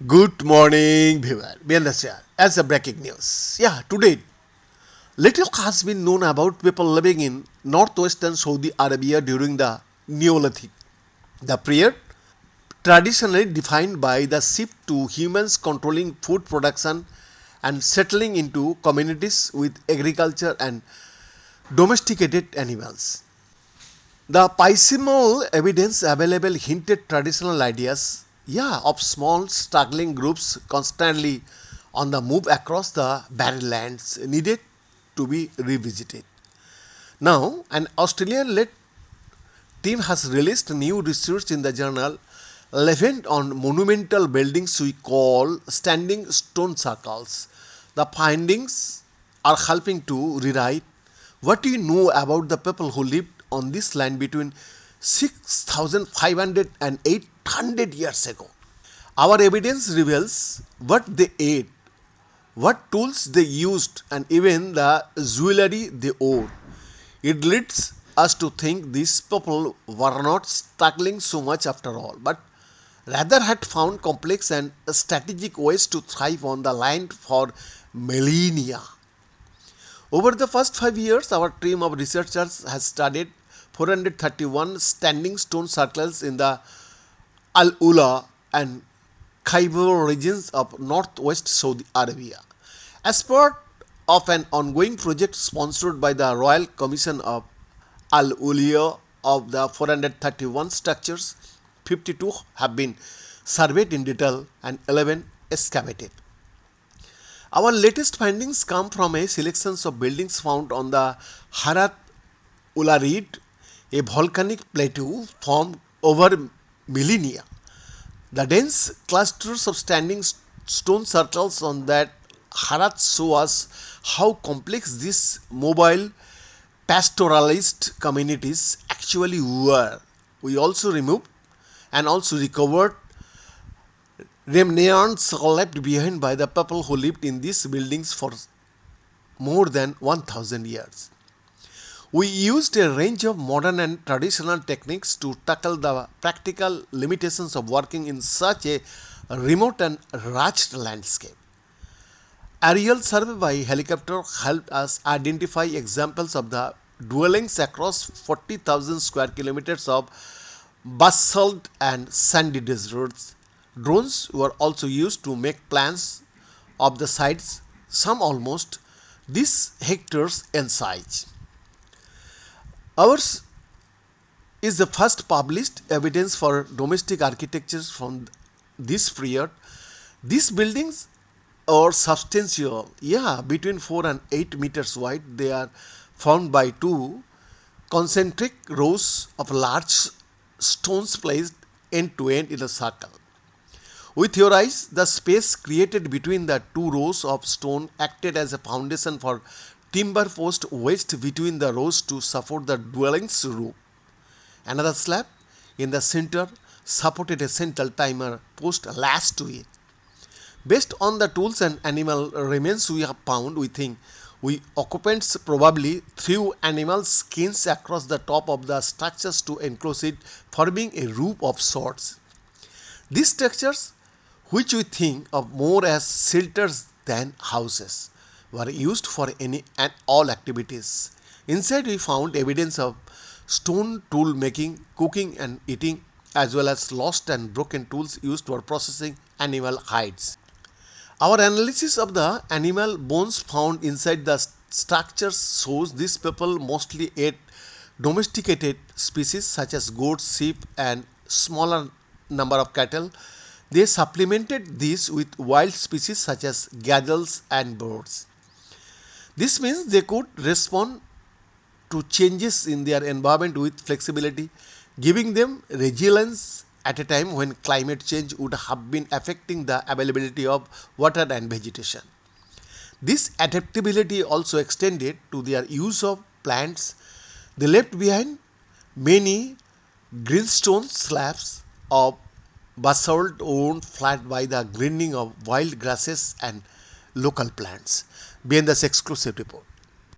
Good morning, viewer. Bienvenue. As a breaking news. Today, little has been known about people living in northwestern Saudi Arabia during the Neolithic. The period, traditionally defined by the shift to humans controlling food production and settling into communities with agriculture and domesticated animals. The piecemeal evidence available hinted traditional ideas, of small struggling groups constantly on the move across the barren lands needed to be revisited. Now, an Australian-led team has released new research in the journal Levant on monumental buildings we call standing stone circles. The findings are helping to rewrite what we know about the people who lived on this land between 6,500 and 800 years ago. Our evidence reveals what they ate, what tools they used, and even the jewelry they wore. It leads us to think these people were not struggling so much after all, but rather had found complex and strategic ways to thrive on the land for millennia. Over the first 5 years, our team of researchers has studied 431 standing stone circles in the Al Ula and Khyber regions of northwest Saudi Arabia. As part of an ongoing project sponsored by the Royal Commission of Al Ulia of the 431 structures, 52 have been surveyed in detail and 11 excavated. Our latest findings come from a selection of buildings found on the Harat Ularid, a volcanic plateau formed over millennia. The dense clusters of standing stone circles on that Harat show us how complex these mobile pastoralist communities actually were. We also removed and also recovered remnants left behind by the people who lived in these buildings for more than 1000 years. We used a range of modern and traditional techniques to tackle the practical limitations of working in such a remote and rugged landscape. Aerial survey by helicopter helped us identify examples of the dwellings across 40,000 square kilometers of basalt and sandy deserts. Drones were also used to make plans of the sites, some almost these hectares in size. Ours is the first published evidence for domestic architectures from this period. These buildings are substantial, between 4 and 8 meters wide. They are formed by two concentric rows of large stones placed end to end in a circle. We theorize the space created between the two rows of stone acted as a foundation for timber post wedged between the rows to support the dwelling's roof. Another slab in the center supported a central timer post lashed to it. Based on the tools and animal remains we have found, we think we occupants probably threw animal skins across the top of the structures to enclose it, forming a roof of sorts. These structures, which we think of more as shelters than houses, were used for any and all activities. Inside we found evidence of stone tool making, cooking and eating, as well as lost and broken tools used for processing animal hides. Our analysis of the animal bones found inside the structures shows these people mostly ate domesticated species such as goats, sheep and smaller number of cattle. They supplemented these with wild species such as gazelles and birds. This means they could respond to changes in their environment with flexibility, giving them resilience at a time when climate change would have been affecting the availability of water and vegetation. This adaptability also extended to their use of plants. They left behind many greenstone slabs of basalt worn flat by the greening of wild grasses and local plants. Behind this exclusive report.